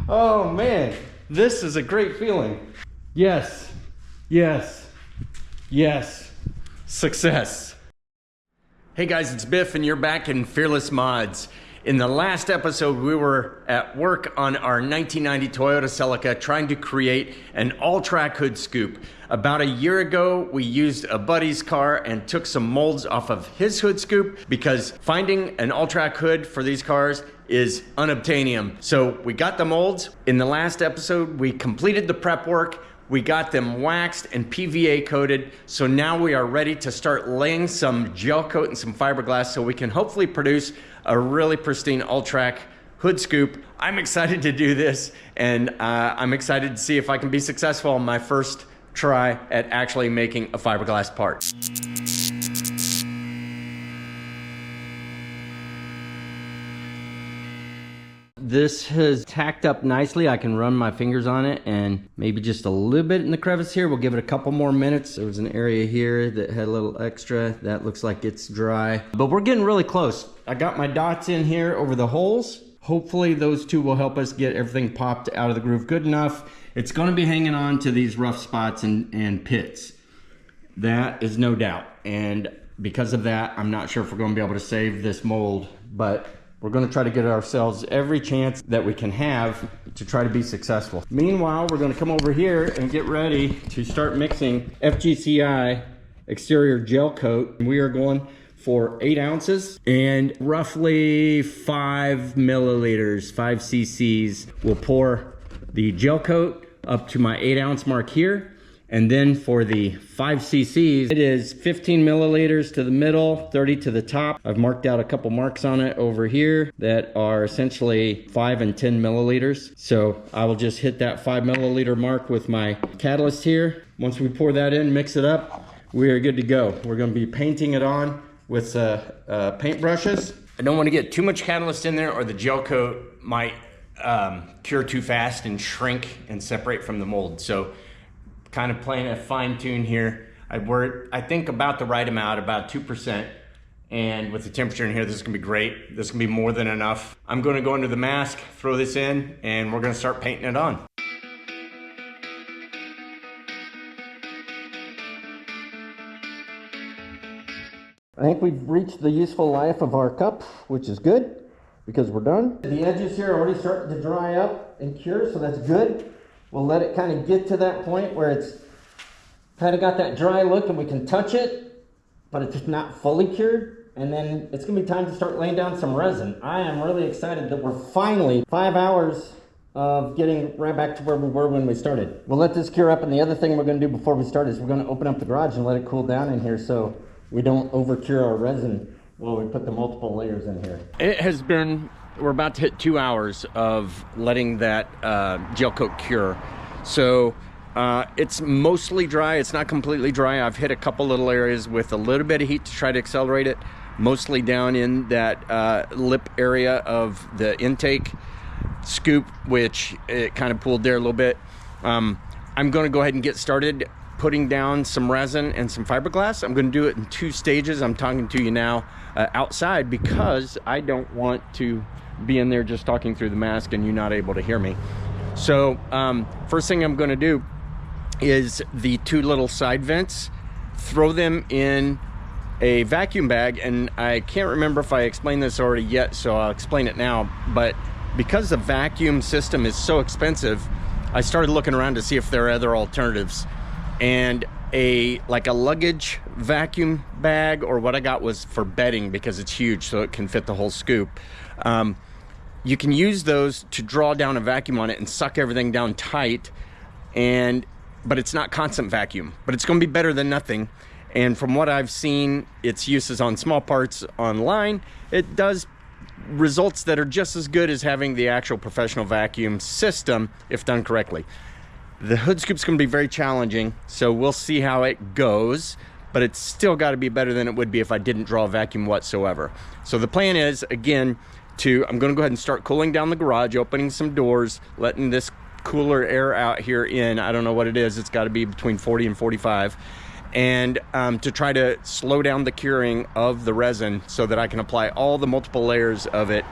Oh man, this is a great feeling. Yes, yes, yes, success. Hey guys, it's Biff and you're back in Fearless Mods. In the last episode, we were at work on our 1990 Toyota Celica trying to create an All-Trac hood scoop. About a year ago, we used a buddy's car and took some molds off of his hood scoop because finding an All-Trac hood for these cars is unobtainium. So we got the molds. In the last episode, we completed the prep work. We got them waxed and PVA coated. So now we are ready to start laying some gel coat and some fiberglass so we can hopefully produce a really pristine All-Trac hood scoop. I'm excited to do this, and I'm excited to see if I can be successful on my first try at actually making a fiberglass part. This has tacked up nicely. I can run my fingers on it and maybe just a little bit in the crevice here. We'll give it a couple more minutes. There was an area here that had a little extra. That looks like it's dry, but we're getting really close. I got my dots in here over the holes. Hopefully those two will help us get everything popped out of the groove good enough. It's gonna be hanging on to these rough spots and pits. That is no doubt. And because of that, I'm not sure if we're gonna be able to save this mold, but we're going to try to get ourselves every chance that we can have to try to be successful. Meanwhile, we're going to come over here and get ready to start mixing FGCI exterior gel coat. We are going for 8 ounces and roughly 5 milliliters, 5 cc's. We'll pour the gel coat up to my 8 ounce mark here. And then for the 5 cc's, it is 15 milliliters to the middle, 30 to the top. I've marked out a couple marks on it over here that are essentially 5 and 10 milliliters. So I will just hit that 5 milliliter mark with my catalyst here. Once we pour that in, mix it up, we are good to go. We're gonna be painting it on with paint brushes. I don't wanna get too much catalyst in there or the gel coat might cure too fast and shrink and separate from the mold. So kind of playing a fine tune here. I think about the right amount, about 2%. And with the temperature in here, this is gonna be great. This is gonna be more than enough. I'm gonna go into the mask, throw this in, and we're gonna start painting it on. I think we've reached the useful life of our cup, which is good because we're done. The edges here are already starting to dry up and cure, so that's good. We'll let it kind of get to that point where it's kind of got that dry look and we can touch it, but it's not fully cured. And then it's gonna be time to start laying down some resin. I am really excited that we're finally 5 hours of getting right back to where we were when we started. We'll let this cure up, and the other thing we're gonna do before we start is we're gonna open up the garage and let it cool down in here so we don't over cure our resin while we put the multiple layers in here. It has been, we're about to hit 2 hours of letting that gel coat cure. So it's mostly dry, it's not completely dry. I've hit a couple little areas with a little bit of heat to try to accelerate it, mostly down in that lip area of the intake scoop, which it kind of pulled there a little bit. I'm gonna go ahead and get started putting down some resin and some fiberglass. I'm gonna do it in 2 stages. I'm talking to you now outside because I don't want to be in there just talking through the mask and you not able to hear me. So first thing I'm going to do is the 2 little side vents, throw them in a vacuum bag, and I can't remember if I explained this already yet, so I'll explain it now. But because the vacuum system is so expensive, I started looking around to see if there are other alternatives, and like a luggage vacuum bag, or what I got was for bedding because it's huge so it can fit the whole scoop. You can use those to draw down a vacuum on it and suck everything down tight, but it's not constant vacuum, but it's going to be better than nothing. And from what I've seen, its uses on small parts online, it does results that are just as good as having the actual professional vacuum system if done correctly. The hood scoop's going to be very challenging, so we'll see how it goes, but it's still got to be better than it would be if I didn't draw a vacuum whatsoever. So the plan is, again, I'm going to go ahead and start cooling down the garage, opening some doors, letting this cooler air out here in. I don't know what it is. It's got to be between 40 and 45. And to try to slow down the curing of the resin so that I can apply all the multiple layers of it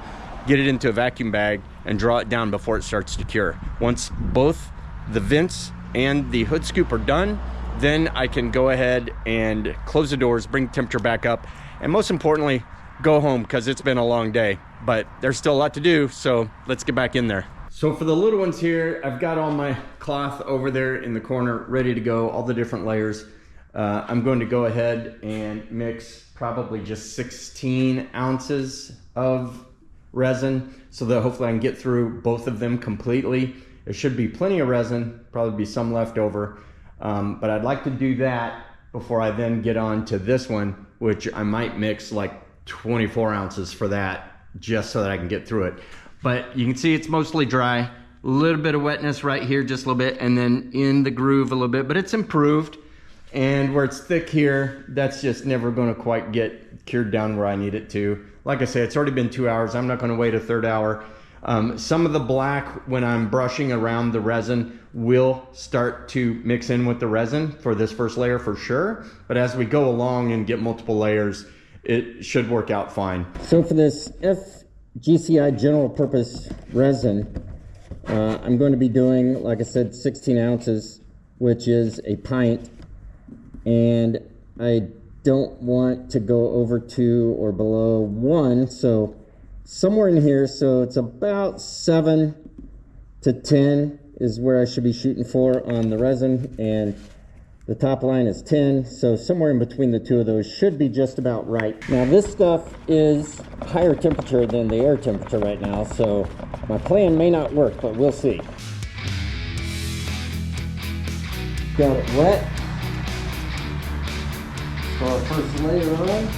get it into a vacuum bag, and draw it down before it starts to cure. Once both the vents and the hood scoop are done, then I can go ahead and close the doors, bring the temperature back up, and most importantly, go home, because it's been a long day. But there's still a lot to do, so let's get back in there. So for the little ones here, I've got all my cloth over there in the corner ready to go, all the different layers. I'm going to go ahead and mix probably just 16 ounces of resin so that hopefully I can get through both of them completely. There should be plenty of resin, probably be some left over, but I'd like to do that before I then get on to this one, which I might mix like 24 ounces for that, just so that I can get through it. But you can see it's mostly dry, a little bit of wetness right here, just a little bit, and then in the groove a little bit, but it's improved. And where it's thick here, that's just never going to quite get cured down where I need it to. Like I say, it's already been 2 hours. I'm not going to wait a third hour. Some of the black, when I'm brushing around the resin, will start to mix in with the resin for this first layer for sure. But as we go along and get multiple layers, it should work out fine. So for this FGCI general purpose resin, I'm going to be doing, like I said, 16 ounces, which is a pint. And I don't want to go over 2 or below 1, so somewhere in here. So it's about 7 to 10 is where I should be shooting for on the resin, and the top line is 10, so somewhere in between the two of those should be just about right. Now this stuff is higher temperature than the air temperature right now, so my plan may not work, but we'll see. Got it wet. So our first layer on.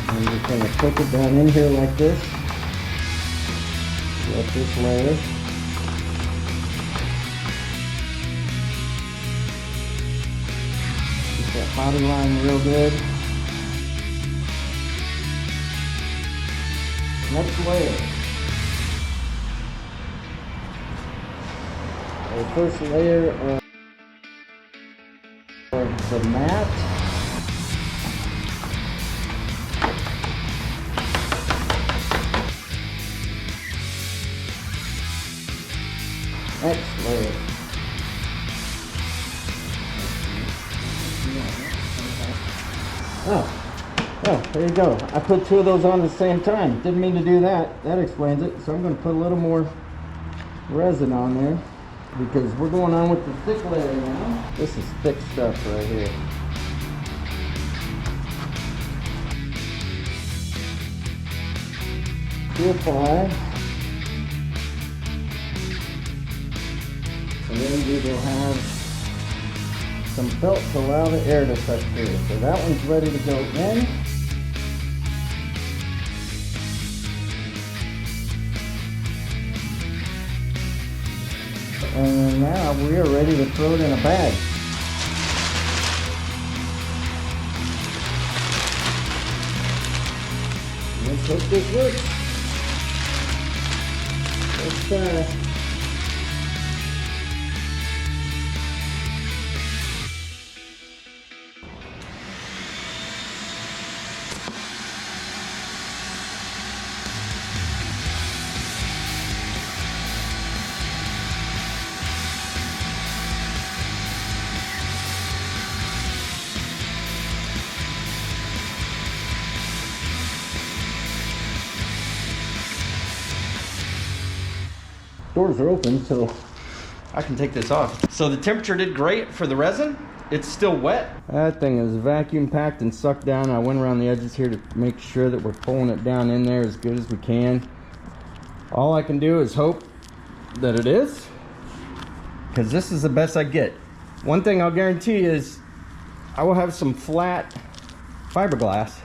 I'm just going to put it down in here like this. Let this layer. Get that body line real good. Next layer. Our first layer of the mat. Next layer. Oh, there you go. I put 2 of those on at the same time. Didn't mean to do that. That explains it. So I'm going to put a little more resin on there because we're going on with the thick layer now. This is thick stuff right here. Purify. And then we will have some felt to allow the air to touch through. So that one's ready to go in. And now we are ready to throw it in a bag. Let's hope this works. Let's try. Doors are open, so I can take this off. So the temperature did great for the resin. It's still wet. That thing is vacuum packed and sucked down. I went around the edges here to make sure that we're pulling it down in there as good as we can. All I can do is hope that it is, because this is the best I get. One thing I'll guarantee is I will have some flat fiberglass.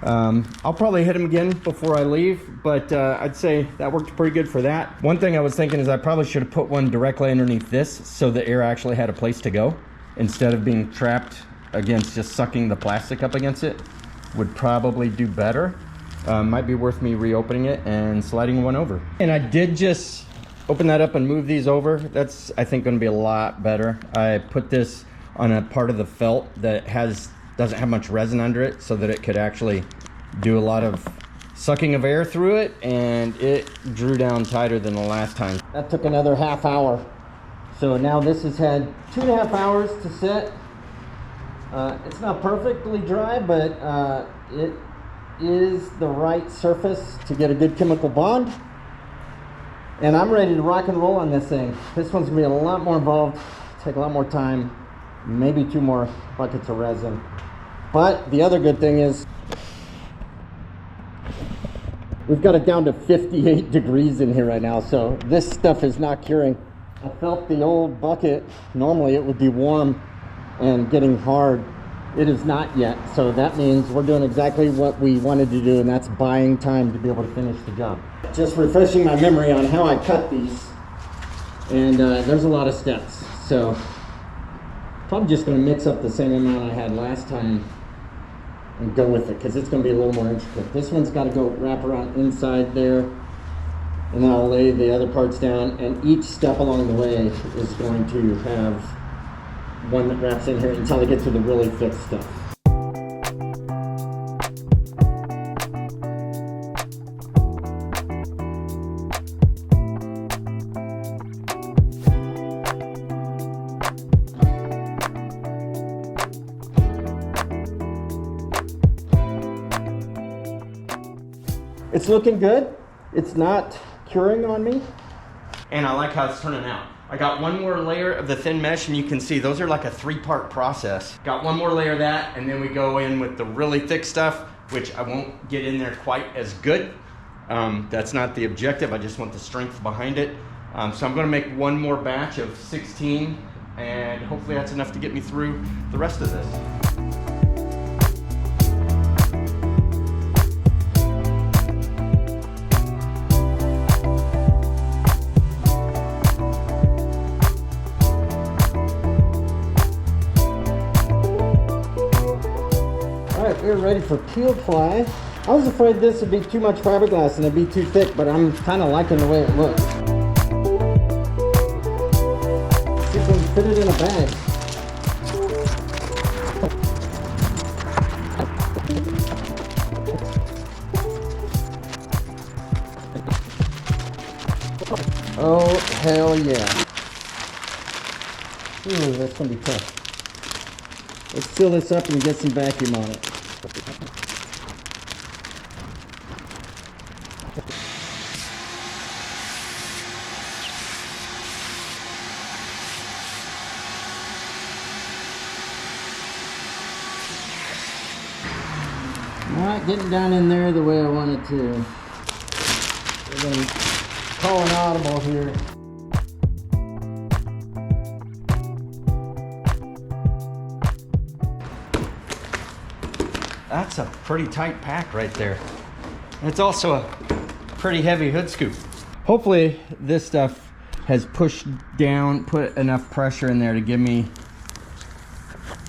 I'll probably hit them again before I leave, but I'd say that worked pretty good for that. One thing I was thinking is I probably should have put one directly underneath this so the air actually had a place to go instead of being trapped against just sucking the plastic up against it would probably do better. Might be worth me reopening it and sliding one over. And I did just open that up and move these over. That's, I think, gonna be a lot better. I put this on a part of the felt that doesn't have much resin under it, so that it could actually do a lot of sucking of air through it, and it drew down tighter than the last time. That took another half hour. So now this has had 2.5 hours to set. It's not perfectly dry, but it is the right surface to get a good chemical bond. And I'm ready to rock and roll on this thing. This one's gonna be a lot more involved, take a lot more time, maybe 2 more buckets of resin. But the other good thing is we've got it down to 58 degrees in here right now, so this stuff is not curing. I felt the old bucket, normally it would be warm and getting hard. It is not yet, so that means we're doing exactly what we wanted to do, and that's buying time to be able to finish the job. Just refreshing my memory on how I cut these, and there's a lot of steps, so probably just going to mix up the same amount I had last time and go with it, because it's going to be a little more intricate. This one's got to go wrap around inside there, and then I'll lay the other parts down, and each step along the way is going to have one that wraps in here until I get to the really thick stuff. It's looking good. It's not curing on me. And I like how it's turning out. I got one more layer of the thin mesh, and you can see those are like a 3-part process. Got one more layer of that, and then we go in with the really thick stuff, which I won't get in there quite as good. That's not the objective. I just want the strength behind it. So I'm gonna make one more batch of 16, and hopefully that's enough to get me through the rest of this. We're ready for peel ply. I was afraid this would be too much fiberglass and it'd be too thick, but I'm kind of liking the way it looks. See if we can fit it in a bag. Oh, hell yeah. Ooh, that's gonna be tough. Let's fill this up and get some vacuum on it. Not getting down in there the way I wanted to. We're going to call an audible here. That's a pretty tight pack right there. And it's also a pretty heavy hood scoop. Hopefully this stuff has pushed down, put enough pressure in there to give me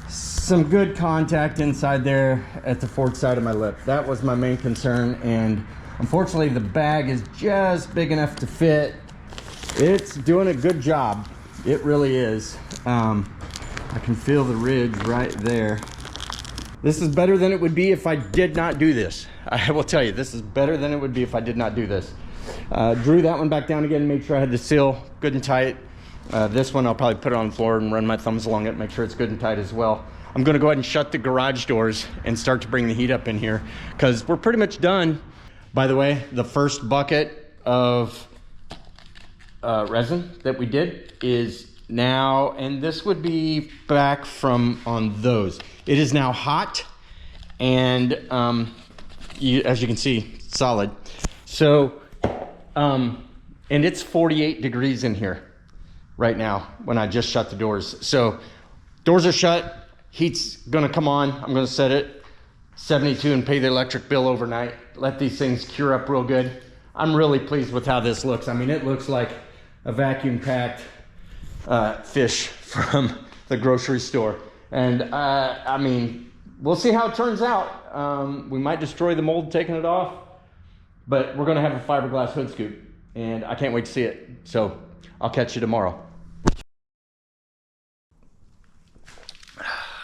some good contact inside there at the forward side of my lip. That was my main concern, and unfortunately the bag is just big enough to fit. It's doing a good job. It really is. I can feel the ridge right there. This is better than it would be if I did not do this. I will tell you, this is better than it would be if I did not do this. Drew that one back down again, made sure I had the seal good and tight. This one I'll probably put it on the floor and run my thumbs along it, make sure it's good and tight as well. I'm gonna go ahead and shut the garage doors and start to bring the heat up in here, because we're pretty much done. By the way, the first bucket of resin that we did is now, and this would be back from on those. It is now hot, and as you can see, solid. So, and it's 48 degrees in here right now when I just shut the doors. So doors are shut, heat's gonna come on. I'm gonna set it 72 and pay the electric bill overnight. Let these things cure up real good. I'm really pleased with how this looks. I mean, it looks like a vacuum packed fish from the grocery store. And I mean, we'll see how it turns out. We might destroy the mold taking it off, but we're gonna have a fiberglass hood scoop, and I can't wait to see it. So I'll catch you tomorrow.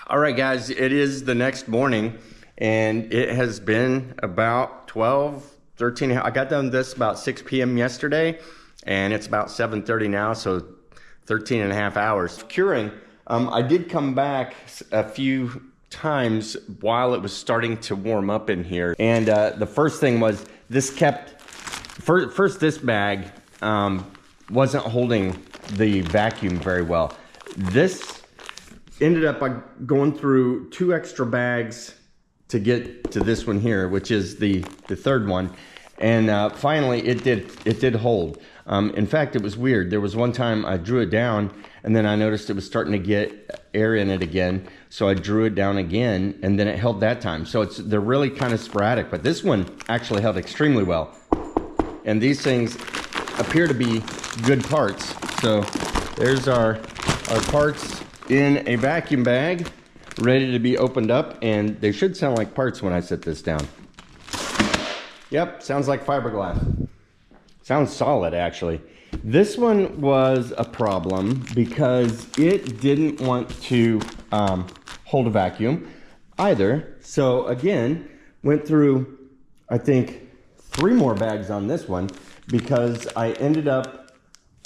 All right, guys, it is the next morning, and it has been about 12, 13. I got done this about 6 p.m. yesterday, and it's about 7:30 now, so 13 and a half hours. Curing, I did come back a few times while it was starting to warm up in here, and the first thing was this kept, first this bag wasn't holding the vacuum very well. This ended up going through 2 extra bags to get to this one here, which is the third one, and finally it did hold. In fact, it was weird. There was one time I drew it down, and then I noticed it was starting to get air in it again, so I drew it down again, and then it held that time. So they're really kind of sporadic, but this one actually held extremely well. And these things appear to be good parts. So there's our parts in a vacuum bag, ready to be opened up, and they should sound like parts when I set this down. Yep, sounds like fiberglass. Sounds solid, actually. This one was a problem because it didn't want to hold a vacuum either. So again, went through, I think, 3 more bags on this one because I ended up,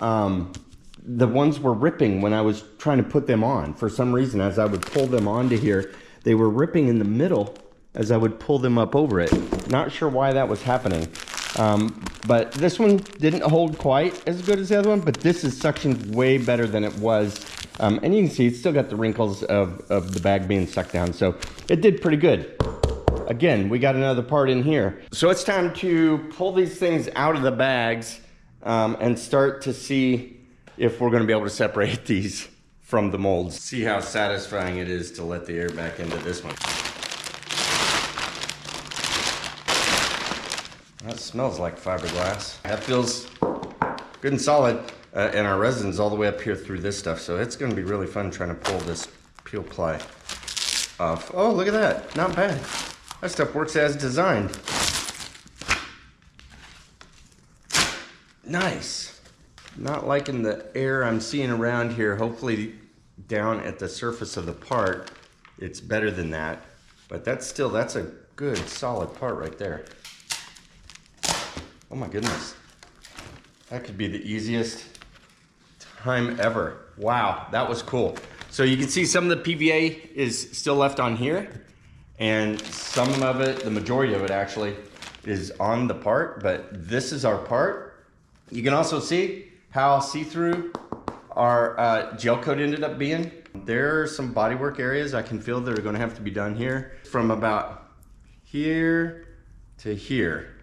the ones were ripping when I was trying to put them on. For some reason, as I would pull them onto here, they were ripping in the middle as I would pull them up over it. Not sure why that was happening. But this one didn't hold quite as good as the other one, but this is suctioned way better than it was. And you can see it's still got the wrinkles of the bag being sucked down. So it did pretty good. Again, we got another part in here. So it's time to pull these things out of the bags and start to see if we're gonna be able to separate these from the molds. See how satisfying it is to let the air back into this one. That smells like fiberglass. That feels good and solid. And our resin's all the way up here through this stuff, so it's gonna be really fun trying to pull this peel ply off. Oh, look at that, not bad. That stuff works as designed. Nice. Not liking the air I'm seeing around here. Hopefully down at the surface of the part, it's better than that. But that's a good solid part right there. Oh my goodness. That could be the easiest time ever. Wow, that was cool. So you can see some of the PVA is still left on here, and some of it, the majority of it actually, is on the part, but this is our part. You can also see how see-through our gel coat ended up being. There are some bodywork areas I can feel that are gonna have to be done here. From about here to here,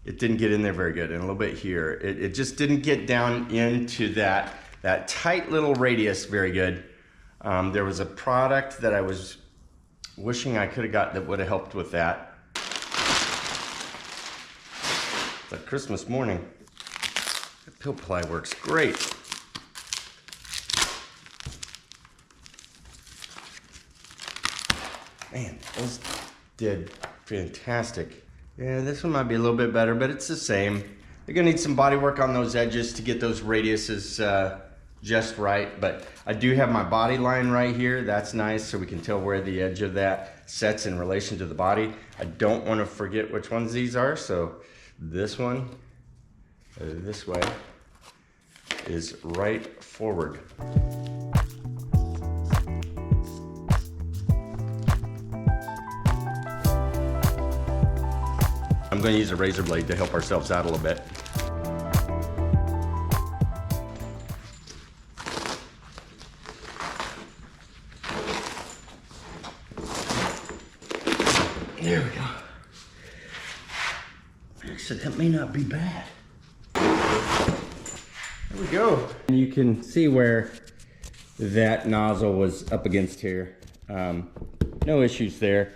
it didn't get in there very good, and a little bit here. It just didn't get down into that tight little radius very good. There was a product that I was wishing I could have got that would have helped with that. It's like Christmas morning. That peel ply works great. Man, those did fantastic. Yeah, this one might be a little bit better, but it's the same. You're gonna need some body work on those edges to get those radiuses just right, but I do have my body line right here. That's nice, so we can tell where the edge of that sets in relation to the body. I don't want to forget which ones these are, so this one, this way, is right forward. I'm going to use a razor blade to help ourselves out a little bit. There we go. Actually, that may not be bad. There we go. And you can see where that nozzle was up against here. No issues there.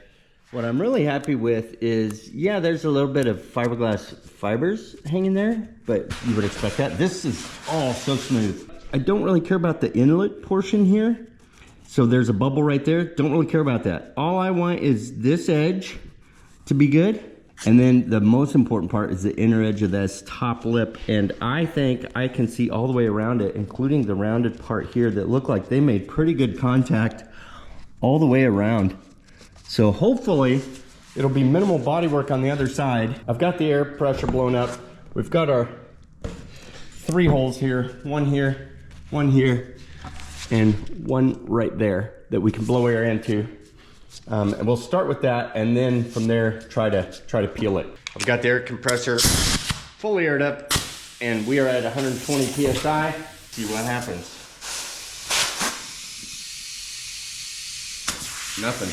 What I'm really happy with is, yeah, there's a little bit of fiberglass fibers hanging there, but you would expect that. This is all so smooth. I don't really care about the inlet portion here. So there's a bubble right there. Don't really care about that. All I want is this edge to be good. And then the most important part is the inner edge of this top lip. And I think I can see all the way around it, including the rounded part here that look like they made pretty good contact all the way around. So hopefully it'll be minimal body work on the other side. I've got the air pressure blown up. We've got our 3 holes here, one here, and one right there that we can blow air into. And we'll start with that, and then from there try to peel it. I've got the air compressor fully aired up, and we are at 120 psi. See what happens. Nothing.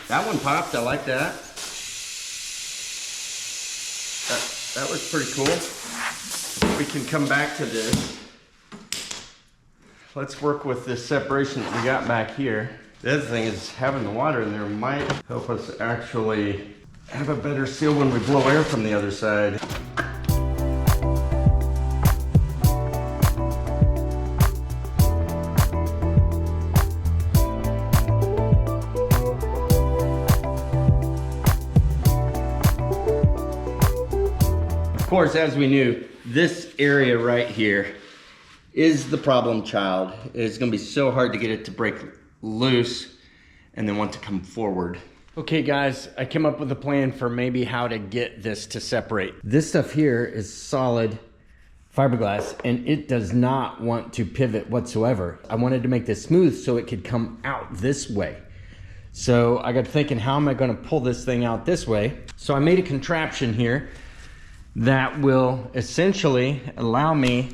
That one popped. I like that. That was pretty cool. We can come back to this. Let's work with this separation that we got back here. The other thing is having the water in there might help us actually have a better seal when we blow air from the other side. Of course, as we knew, this area right here is the problem child. It's gonna be so hard to get it to break loose and then want to come forward. Okay guys, I came up with a plan for maybe how to get this to separate. This stuff here is solid fiberglass and it does not want to pivot whatsoever. I wanted to make this smooth so it could come out this way. So I got thinking, how am I gonna pull this thing out this way? So I made a contraption here that will essentially allow me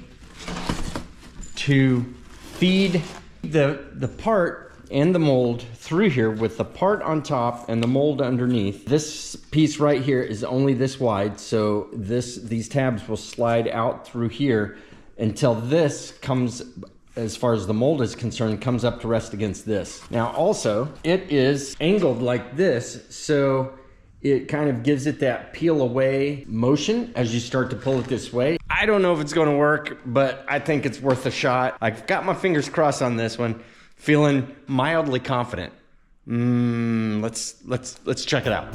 to feed the part and the mold through here with the part on top and the mold underneath. This piece right here is only this wide, so these tabs will slide out through here until this comes, as far as the mold is concerned, comes up to rest against this. Now also, it is angled like this, so it kind of gives it that peel away motion as you start to pull it this way. I don't know if it's gonna work, but I think it's worth a shot. I've got my fingers crossed on this one. Feeling mildly confident. Let's check it out.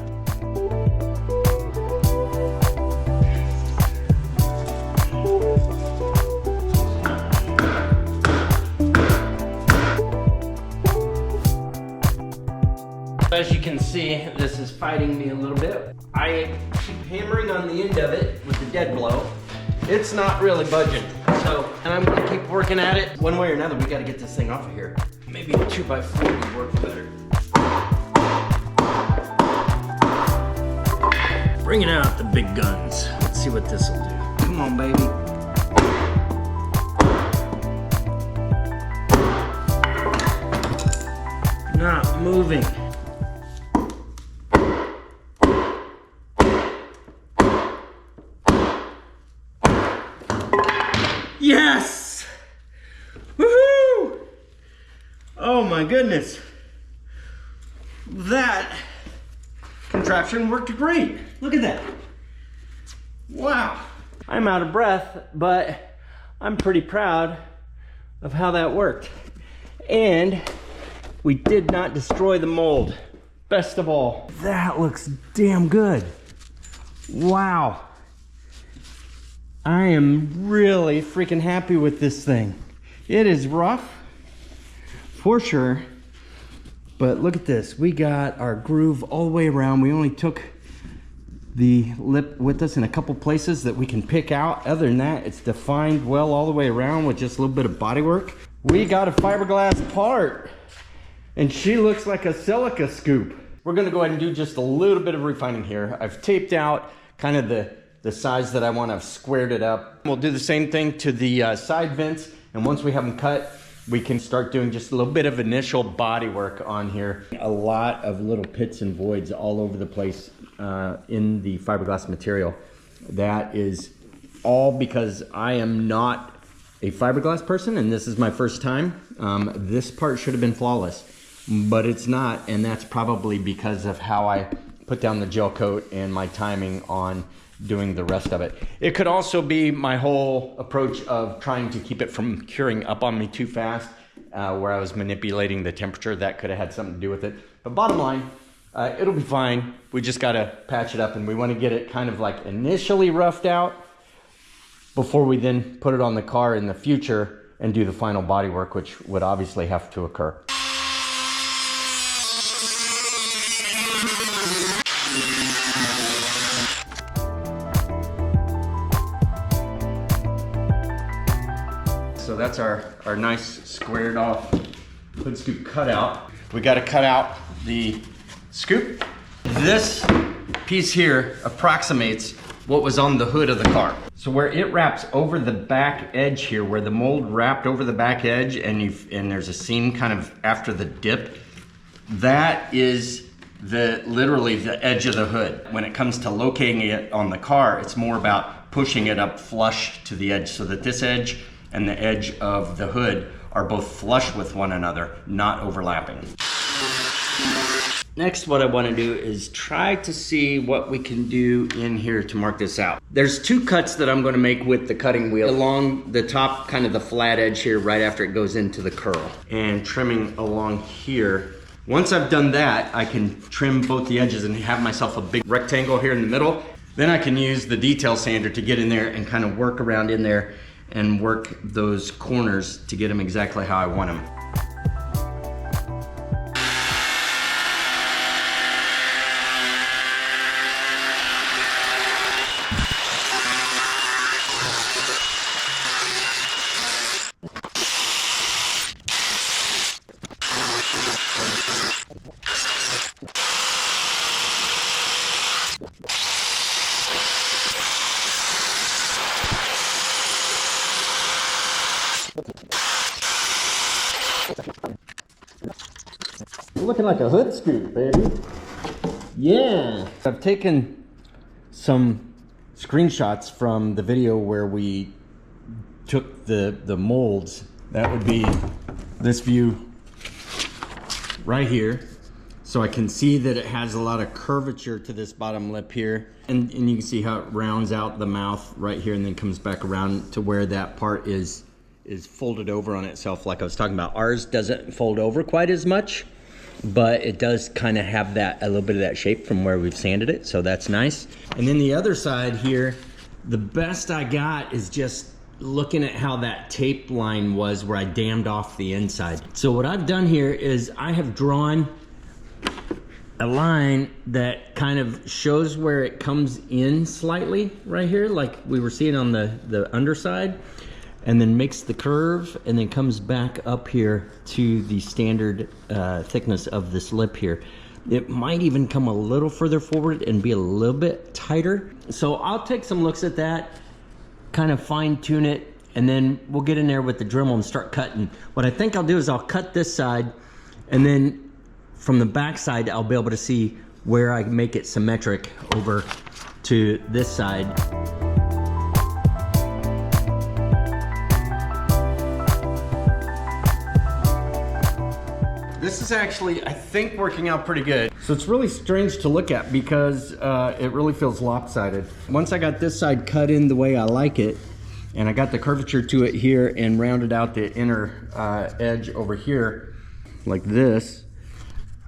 As you can see, this is fighting me a little bit. I keep hammering on the end of it with the dead blow. It's not really budging. So, and I'm gonna keep working at it. One way or another, we gotta get this thing off of here. Maybe a 2x4 would work better. Bringing out the big guns. Let's see what this will do. Come on, baby. Not moving. Yes! Woohoo! Oh my goodness. That contraption worked great. Look at that. Wow. I'm out of breath, but I'm pretty proud of how that worked. And we did not destroy the mold. Best of all, that looks damn good. Wow. I am really freaking happy with this thing. It is rough, for sure, but look at this. We got our groove all the way around. We only took the lip with us in a couple places that we can pick out. Other than that, it's defined well all the way around with just a little bit of body work. We got a fiberglass part, and she looks like a Celica scoop. We're gonna go ahead and do just a little bit of refining here. I've taped out kind of the size that I want. I've squared it up. We'll do the same thing to the side vents, and once we have them cut, we can start doing just a little bit of initial body work on here. A lot of little pits and voids all over the place in the fiberglass material. That is all because I am not a fiberglass person, and this is my first time. This part should have been flawless, but it's not, and that's probably because of how I put down the gel coat and my timing on doing the rest of it. It could also be my whole approach of trying to keep it from curing up on me too fast. where I was manipulating the temperature. That could have had something to do with it. But bottom line, it'll be fine. We just gotta patch it up, and we wanna get it kind of like initially roughed out before we then put it on the car in the future and do the final body work, which would obviously have to occur. So that's our nice squared off hood scoop cutout. We got to cut out the scoop. This piece here approximates what was on the hood of the car. So where it wraps over the back edge here, where the mold wrapped over the back edge and there's a seam kind of after the dip, that is literally the edge of the hood. When it comes to locating it on the car, it's more about pushing it up flush to the edge so that this edge and the edge of the hood are both flush with one another, not overlapping. Next, what I want to do is try to see what we can do in here to mark this out. There's two cuts that I'm going to make with the cutting wheel along the top, kind of the flat edge here right after it goes into the curl, and trimming along here. Once I've done that, I can trim both the edges and have myself a big rectangle here in the middle. Then I can use the detail sander to get in there and kind of work around in there and work those corners to get them exactly how I want them. Looking like a hood scoop, baby. Yeah. I've taken some screenshots from the video where we took the molds. That would be this view right here. So I can see that it has a lot of curvature to this bottom lip here. And you can see how it rounds out the mouth right here and then comes back around to where that part is folded over on itself like I was talking about. Ours doesn't fold over quite as much, but it does kind of have that, a little bit of that shape from where we've sanded it, so that's nice. And then the other side here, the best I got is just looking at how that tape line was where I dammed off the inside. So what I've done here is I have drawn a line that kind of shows where it comes in slightly right here, like we were seeing on the underside, and then makes the curve and then comes back up here to the standard thickness of this lip here. It might even come a little further forward and be a little bit tighter. So I'll take some looks at that, kind of fine tune it, and then we'll get in there with the Dremel and start cutting. What I think I'll do is I'll cut this side, and then from the back side I'll be able to see where I make it symmetric over to this side. This is actually, I think, working out pretty good. So it's really strange to look at because it really feels lopsided. Once I got this side cut in the way I like it, and I got the curvature to it here and rounded out the inner edge over here like this,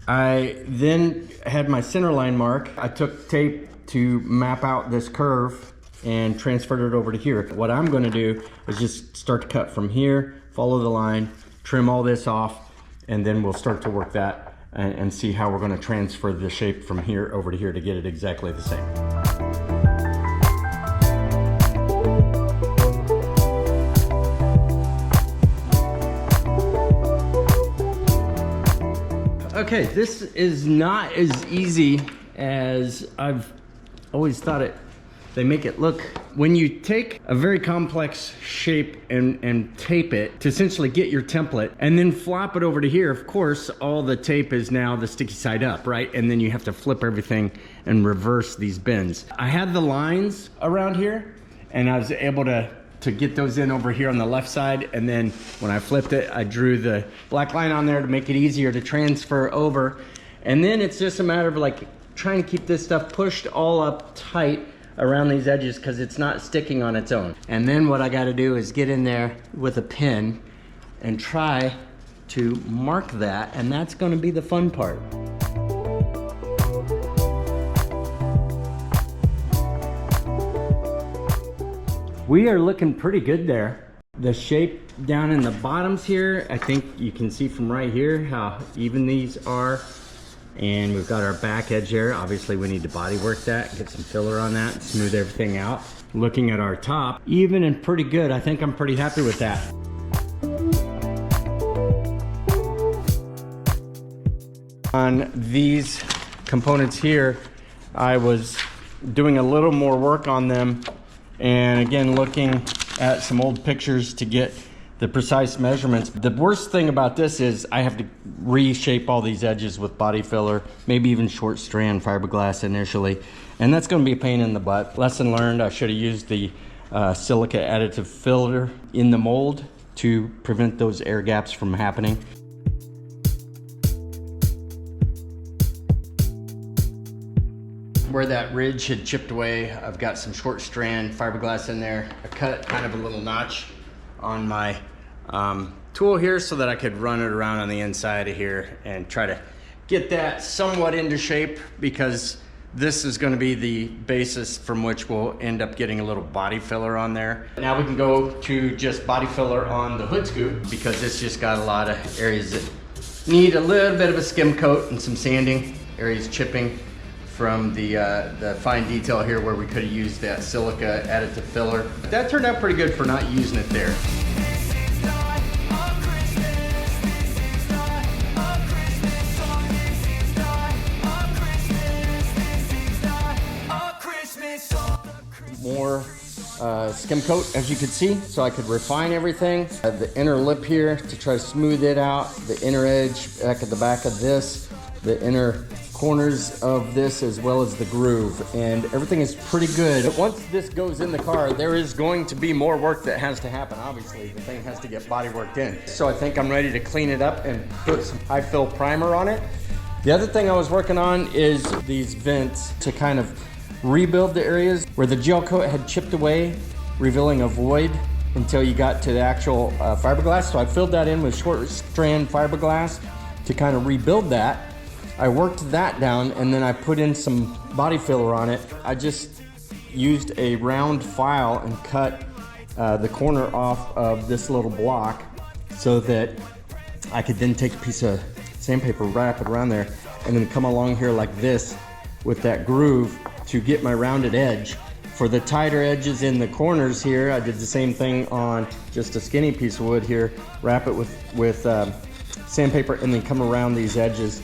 I then had my center line mark. I took tape to map out this curve and transferred it over to here. What I'm gonna do is just start to cut from here, follow the line, trim all this off, and then we'll start to work that and see how we're going to transfer the shape from here over to here to get it exactly the same. Okay, this is not as easy as I've always thought it. They make it look. When you take a very complex shape and tape it to essentially get your template and then flop it over to here, of course, all the tape is now the sticky side up, right? And then you have to flip everything and reverse these bends. I had the lines around here and I was able to get those in over here on the left side. And then when I flipped it, I drew the black line on there to make it easier to transfer over. And then it's just a matter of like trying to keep this stuff pushed all up tight around these edges because it's not sticking on its own. And then what I got to do is get in there with a pin and try to mark that, and that's going to be the fun part. We are looking pretty good there. The shape down in the bottoms here, I think you can see from right here how even these are. And we've got our back edge there. Obviously we need to body work that, get some filler on that, smooth everything out. Looking at our top, even and pretty good. I think I'm pretty happy with that. On these components here, I was doing a little more work on them, and again looking at some old pictures to get the precise measurements. The worst thing about this is I have to reshape all these edges with body filler, maybe even short strand fiberglass initially, and that's going to be a pain in the butt. Lesson learned, I should have used the silica additive filler in the mold to prevent those air gaps from happening. Where that ridge had chipped away, I've got some short strand fiberglass in there. I cut kind of a little notch on my tool here so that I could run it around on the inside of here and try to get that somewhat into shape, because this is going to be the basis from which we'll end up getting a little body filler on there. Now we can go to just body filler on the hood scoop, because it's just got a lot of areas that need a little bit of a skim coat and some sanding, areas chipping from the fine detail here where we could have used that silica additive filler. But that turned out pretty good for not using it there. More skim coat, as you can see, so I could refine everything. The inner lip here to try to smooth it out, the inner edge back at the back of this, the inner corners of this, as well as the groove, and everything is pretty good. But once this goes in the car, there is going to be more work that has to happen. Obviously, the thing has to get body worked in. So I think I'm ready to clean it up and put some high fill primer on it. The other thing I was working on is these vents to kind of rebuild the areas where the gel coat had chipped away, revealing a void until you got to the actual fiberglass. So I filled that in with short strand fiberglass to kind of rebuild that. I worked that down, and then I put in some body filler on it. I just used a round file and cut the corner off of this little block so that I could then take a piece of sandpaper, wrap it around there, and then come along here like this with that groove to get my rounded edge. For the tighter edges in the corners here, I did the same thing on just a skinny piece of wood here, wrap it with sandpaper, and then come around these edges.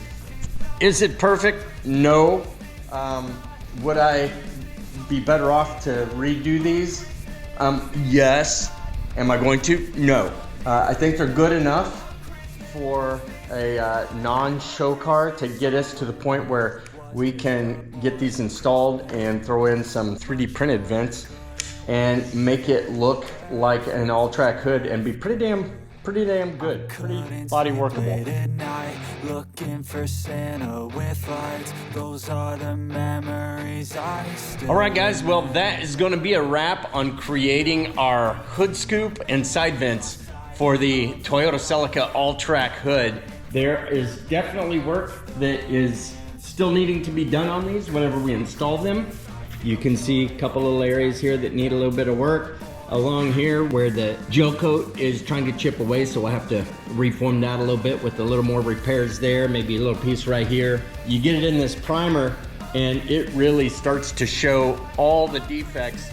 Is it perfect? No. Would I be better off to redo these? Yes. Am I going to? No. I think they're good enough for a non-show car to get us to the point where we can get these installed and throw in some 3D printed vents and make it look like an All-Trac hood and be pretty damn good, pretty body workable. Looking for Santa with lights. Those are the memories I still. All right, guys. Well, that is going to be a wrap on creating our hood scoop and side vents for the Toyota Celica All-Trac hood. There is definitely work that is still needing to be done on these whenever we install them. You can see a couple little areas here that need a little bit of work. Along here where the gel coat is trying to chip away, so we'll have to reform that a little bit with a little more repairs there, maybe a little piece right here. You get it in this primer and it really starts to show all the defects,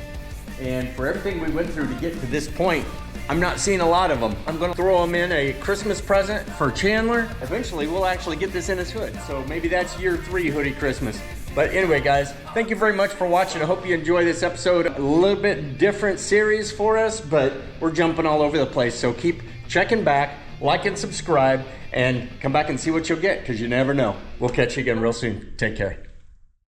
and for everything we went through to get to this point, I'm not seeing a lot of them. I'm gonna throw them in a Christmas present for Chandler. Eventually we'll actually get this in his hood, so maybe that's year 3 hoodie Christmas. But anyway, guys, thank you very much for watching. I hope you enjoy this episode. A little bit different series for us, but we're jumping all over the place. So keep checking back, like and subscribe, and come back and see what you'll get, because you never know. We'll catch you again real soon. Take care.